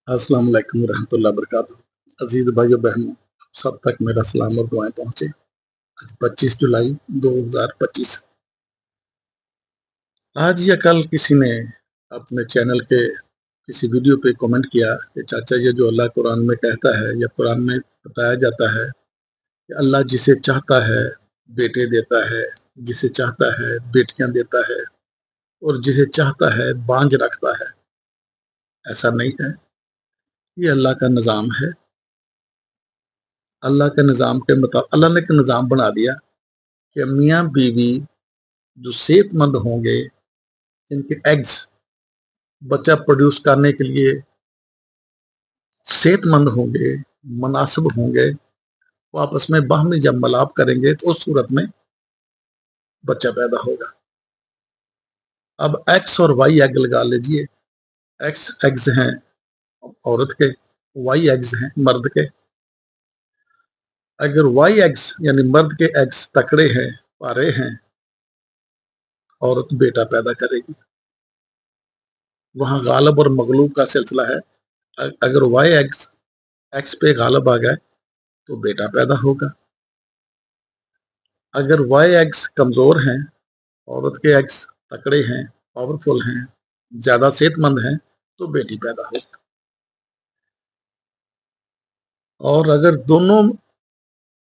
अस्सलाम वालेकुम रहमतुल्लाह बरकातहू। अजीज भाइयों बहनों, सब तक मेरा सलाम और दुआएं पहुंचे। आज 25 जुलाई 2025। आज या कल किसी ने अपने चैनल के किसी वीडियो पे कमेंट किया कि चाचा, ये जो अल्लाह कुरान में कहता है या कुरान में बताया जाता है कि अल्लाह जिसे चाहता है बेटे देता है, जिसे चाहता है बेटियां देता है और जिसे चाहता है बांझ रखता है। ऐसा नहीं है, ये अल्लाह का निज़ाम है। अल्लाह के निज़ाम के मुताबिक अल्लाह ने एक निज़ाम बना दिया कि मियाँ बीवी जो सेहतमंद होंगे, जिनके एग्स बच्चा प्रोड्यूस करने के लिए सेहतमंद होंगे, मुनासिब होंगे, वो आपस में बाहमी जब मिलाप करेंगे तो उस सूरत में बच्चा पैदा होगा। अब एक्स और वाई एग लगा लीजिए। एक्स एग्स हैं औरत के, वाई एग्स हैं मर्द के। अगर वाई एग्स यानी मर्द के एग्स तकड़े हैं, पारे हैं, औरत बेटा पैदा करेगी। वहां गालब और मगलूब का सिलसिला है। अगर वाई एग्स एक्स पे गालब आ गए तो बेटा पैदा होगा। अगर वाई एग्स कमजोर हैं, औरत के एग्स तकड़े हैं, पावरफुल हैं, ज्यादा सेहतमंद हैं, तो बेटी पैदा होगी। और अगर दोनों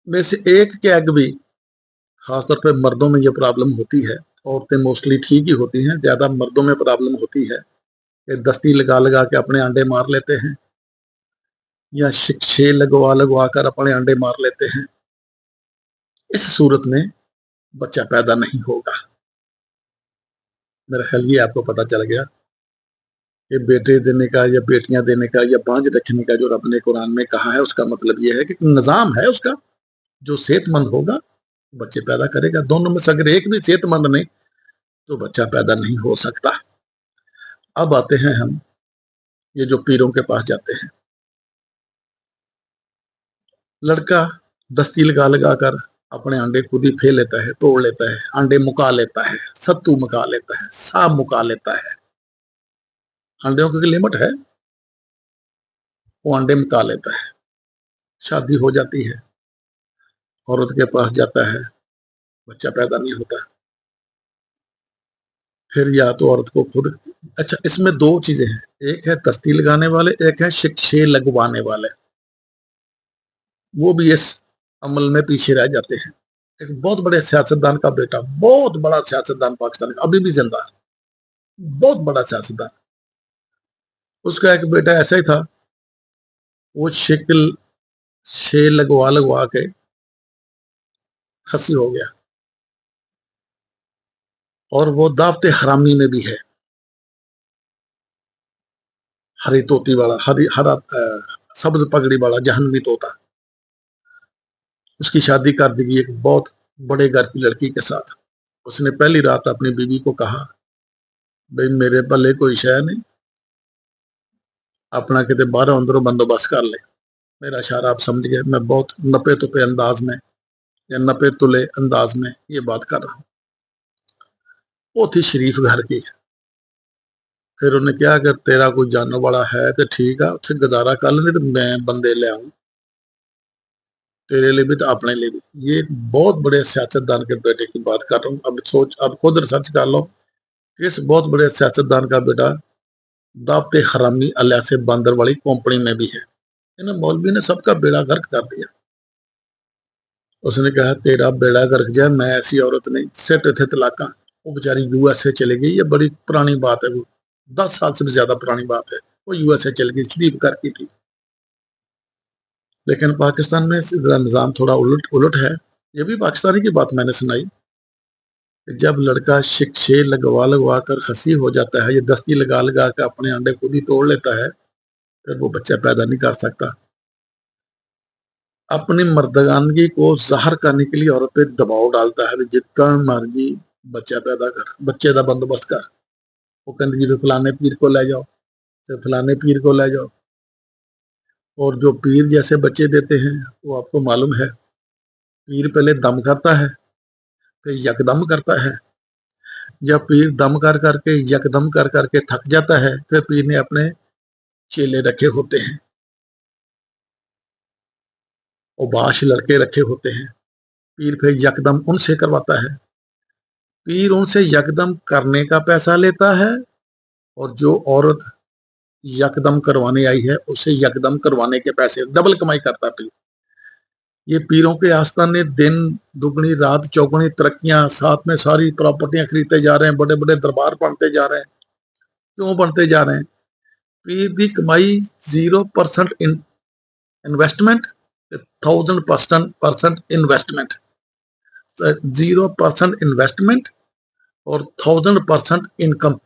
में से एक के एग भी, खासतौर पे मर्दों में ये प्रॉब्लम होती है, औरतें मोस्टली ठीक ही होती हैं, ज्यादा मर्दों में प्रॉब्लम होती है कि दस्ती लगा लगा के अपने अंडे मार लेते हैं या शिक्षे लगवा लगवा कर अपने अंडे मार लेते हैं। इस सूरत में बच्चा पैदा नहीं होगा। मेरा ख्याल ये आपको पता चल गया कि बेटे देने का या बेटियां देने का या बांझ रखने का जो रब ने कुरान में कहा है, उसका मतलब ये है कि निजाम है उसका। जो सेहतमंद होगा बच्चे पैदा करेगा। दोनों में से अगर एक भी सेहतमंद नहीं तो बच्चा पैदा नहीं हो सकता। अब आते हैं हम ये जो पीरों के पास जाते हैं। लड़का दस्ती लगा लगा कर अपने अंडे खुद ही फेल लेता है, तोड़ लेता है, अंडे मुका लेता है, सत्तू मुका लेता है, सांप मुका लेता है। अंडों की लिमिट है, वो अंडे मुका लेता है। शादी हो जाती है, औरत के पास जाता है, बच्चा पैदा नहीं होता। फिर या तो औरत को खुद, अच्छा इसमें दो चीजें हैं, एक है दस्ती लगाने वाले, एक है शिक्षे लगवाने वाले। वो भी इस अमल में पीछे रह जाते हैं। एक बहुत बड़े सियासतदान का बेटा, बहुत बड़ा सियासतदान पाकिस्तान का, अभी भी जिंदा है, बहुत बड़ा सियासतदान, उसका एक बेटा ऐसा ही था। वो शिकल शे लगवा लगवा के खसी हो गया, और वो दावते हरामी में भी है। हरी तोती वाला, हरा सब्ज पगड़ी वाला जहन्नमी तोता। उसकी शादी कर दी गई एक बहुत बड़े घर की लड़की के साथ। उसने पहली रात अपनी बीवी को कहा, भाई मेरे भले कोई शय नहीं, अपना कितने बाहरों अंदरों बंदोबस्त कर ले। मेरा इशारा आप समझ गए, मैं बहुत नपे तुपे अंदाज में या नपे तुले अंदाज में ये बात कर रहा हूँ। वो थी शरीफ घर की। फिर उन्हें क्या, अगर तेरा कोई जानने वाला है तो ठीक है, उसे गुजारा कर लेने, तो मैं बंदे ले आऊं तेरे लिए भी तो अपने लिए भी। ये एक बहुत बड़े सियासतदान के बेटे की बात कर रहा हूँ। अब सोच, अब खुद रिसर्च कर लो कि इस बहुत बड़े सियासतदान का बेटा दावते हरामी अलिया से बंदर वाली कंपनी में भी है। इन मौलवी ने सबका बेड़ा गर्क कर दिया। उसने कहा तेरा बेड़ा गर्क जाए, मैं ऐसी औरत नहीं, सेट थे तलाका। वो बेचारी यूएसए चली गई, ये बड़ी पुरानी बात है, वो 10 साल से भी ज्यादा पुरानी बात है। वो यूएसए चली गई, शरीफ घर की थी। लेकिन पाकिस्तान में निज़ाम थोड़ा उलट उलट है। ये भी पाकिस्तानी की बात मैंने सुनाई। जब लड़का शिक्षे लगवा लगवा कर खसी हो जाता है, ये दस्ती लगा लगा कर अपने अंडे खुद ही तोड़ लेता है, फिर वो बच्चा पैदा नहीं कर सकता। अपनी मर्दानगी को ज़ाहिर करने के लिए औरत पे दबाव डालता है, जितना मर्जी बच्चा पैदा कर, बच्चे का बंदोबस्त कर। वो कहती जी फलाने पीर को ले जाओ, तो फलाने पीर को ले जाओ। और जो पीर जैसे बच्चे देते हैं, वो आपको मालूम है, पीर पहले दम करता है, फिर यकदम करता है। जब पीर दम कर करके यकदम कर करके थक जाता है, फिर पीर ने अपने चेले रखे होते हैं, उबाश लड़के रखे होते हैं। पीर फिर यकदम उनसे करवाता है। पीर उनसे यकदम करने का पैसा लेता है, और जो औरत यकदम करवाने आई है उसे यकदम करवाने के पैसे, डबल कमाई करता पीर। ये पीरों के आस्थाने दिन दुगनी रात चौगुनी तरक्कियां, साथ में सारी प्रॉपर्टियां खरीदते जा रहे हैं, बड़े बड़े दरबार बनते जा रहे हैं। क्यों बनते जा रहे हैं? पीर दी कमाई 0% इन्वेस्टमेंट, 1000% इन्वेस्टमेंट, 0% इन्वेस्टमेंट और 1000% इनकम।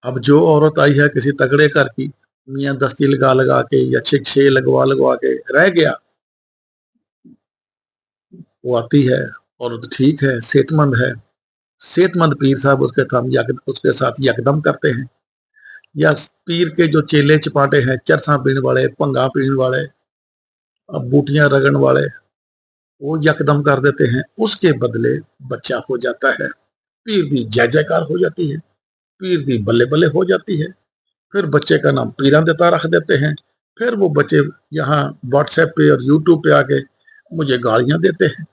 अब जो औरत आई है किसी तगड़े घर की, मियाँ दस्ती लगा लगा के या शिक्षे लगवा लगवा के रह गया, वो आती है, औरत ठीक है, सेहतमंद है, सेहतमंद पीर साहब उसके साथ यकदम करते हैं। या पीर के जो चेले चपाटे हैं, चरसा पीने वाले, भंगा पीने वाले, बूटियां रगड़ने वाले, वो यकदम कर देते हैं। उसके बदले बच्चा हो जाता है, पीर दी जय जयकार हो जाती है, पीर दी बल्ले बल्ले हो जाती है। फिर बच्चे का नाम पीरा देता रख देते हैं। फिर वो बच्चे यहाँ व्हाट्सएप पे और यूट्यूब पे आके मुझे गालियां देते हैं,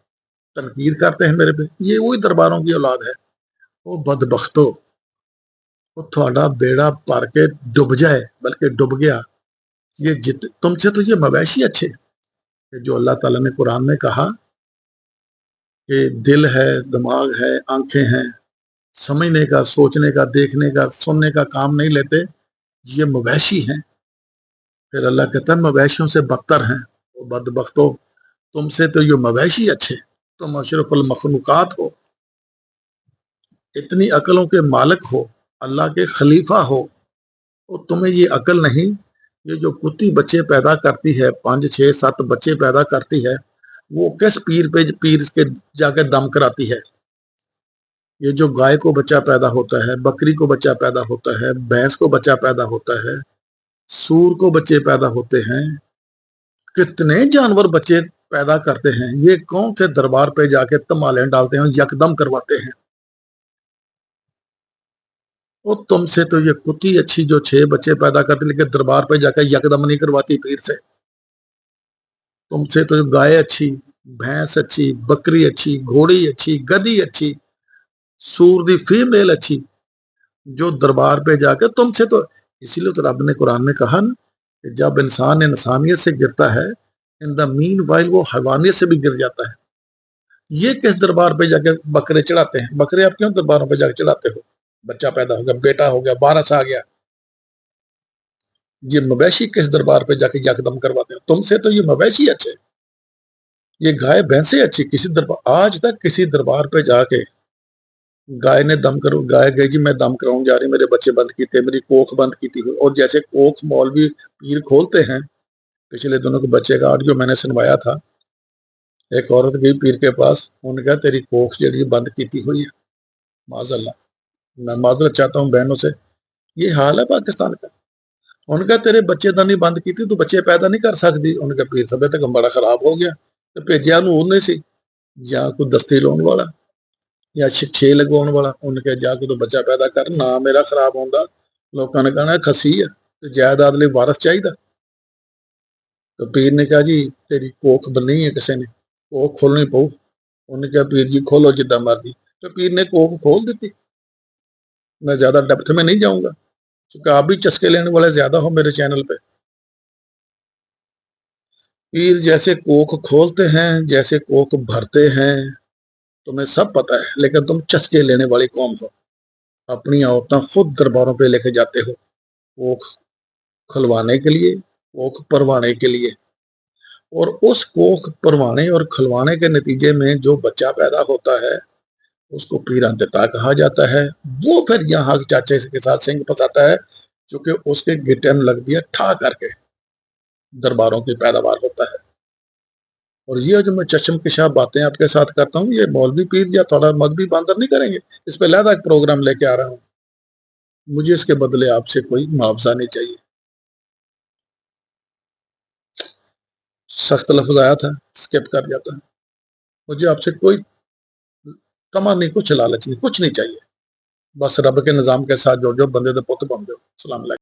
तनकीद करते हैं मेरे पे। ये वही दरबारों की औलाद है। वो बदबख्तो, वो थोड़ा बेड़ा पार के डूब जाए, बल्कि डूब गया। ये तुमसे तो ये मवेशी अच्छे, जो अल्लाह ताला ने कुरान में कहा कि दिल है, दिमाग है, आंखें हैं, समझने का, सोचने का, देखने का, सुनने का काम नहीं लेते, ये मवेशी हैं। फिर अल्लाह कहता है मवेशियों से बदतर हैं। वो बदबख्तो, तुमसे तो ये मवेशी अच्छे, तुम अशरफुल मखलूकात हो, इतनी अकलों के मालिक हो, अल्लाह के खलीफा हो, और तुम्हें ये अकल नहीं। ये जो कुत्ती बच्चे पैदा करती है, 5 6 7 बच्चे पैदा करती है, वो किस पीर के जाकर दम कराती है। ये जो गाय को बच्चा पैदा होता है, बकरी को बच्चा पैदा होता है, भैंस को बच्चा पैदा होता है, सूर को बच्चे पैदा होते हैं, कितने जानवर बच्चे पैदा करते हैं, ये कौन से दरबार पे जाके तमाले डालते हैं, यकदम करवाते हैं। और तुमसे तो ये कुत्ती अच्छी जो 6 बच्चे पैदा करती, लेकिन दरबार पे जाकर यकदम नहीं करवाती पीर से। तुमसे तो गाय अच्छी, भैंस अच्छी, बकरी अच्छी, घोड़ी अच्छी, गधी अच्छी, सूर दी फीमेल अच्छी, जो दरबार पे जाकर तुमसे तो। इसीलिए तो रब ने कुरान में कहा ना कि जब इंसान इंसानियत से गिरता है, इन द मीन वाइल वो हैवानियत से भी गिर जाता है। ये किस दरबार पे जाके बकरे चढ़ाते हैं? बकरे आप क्यों दरबारों पे जाके चढ़ाते हो? बच्चा पैदा हो गया, बेटा हो गया, बारस आ गया, ये मवेशी किस दरबार पे जाके यकदम करवाते हो? तुमसे तो ये मवेशी अच्छे, ये गाय भैंसे अच्छी। किसी दरबार, आज तक किसी दरबार पे जाके गाय ने दम करो, गाय गई जी मैं दम कराऊं जा रही, मेरे बच्चे बंद कीते, मेरी कोख बंद की थी। और जैसे कोख मौलवी पीर खोलते हैं, पिछले दिनों के बच्चे का ऑडियो मैंने सुनवाया था। एक औरत गई पीर के पास, उन्होंने कहा तेरी कोख जी बंद की हुई है। माजल्ला, मैं माजरत चाहता हूँ बहनों से, ये हाल है पाकिस्तान का। उनका तेरे बच्चे तो नहीं बंद की थी, तू बच्चे पैदा नहीं कर सकती। उनका पीर सब तक बड़ा खराब हो गया, तो भेजा उन्हें सी या कोई दस्ती लाने वाला या शिक्षे लगवाने वाला। उन्हें जाके तो बच्चा पैदा कर, ना मेरा खराब होंदा, लोगों ने कहना खसी है, तो जायदाद लिए वारस चाहिए। तो पीर ने कहा जी तेरी कोख बनी है किसी ने, कोख खोलनी पऊ। उन्हें कहा पीर जी खोलो जिदा मर्जी। तो पीर ने कोख खोल दी। मैं ज्यादा डेप्थ में नहीं जाऊंगा, क्योंकि आप भी चस्के लेने वाले ज्यादा हो मेरे चैनल पे। पीर जैसे कोख खोलते हैं, जैसे कोख भरते हैं, तुम्हें सब पता है, लेकिन तुम चस्के लेने वाली कौम हो। अपनी औरतें खुद दरबारों पे लेके जाते हो, कोख खुलवाने के लिए, कोख परवाने के लिए। और उस कोख परवाने और खुलवाने के नतीजे में जो बच्चा पैदा होता है, उसको पीरान देता कहा जाता है। वो फिर यहाँ चाचे के साथ सिंह फंसाता है, क्योंकि उसके गिटन लग दिया ठा करके दरबारों की पैदावार होता है। और ये जो मैं चशम के शाह बातें आपके साथ करता हूँ, ये मौलवी पीर या थोड़ा मजहबी बांदर नहीं करेंगे। इस पे लहदा एक प्रोग्राम लेके आ रहा हूँ। मुझे इसके बदले आपसे कोई मुआवजा नहीं चाहिए। सख्त लफ्ज आया था, स्किप कर जाता है। मुझे आपसे कोई तमा नहीं, कुछ लालच नहीं, कुछ नहीं चाहिए। बस रब के निज़ाम के साथ जुड़ जाओ, बंदे दे पुत्त बन जाओ। अस्सलाम वालेकुम।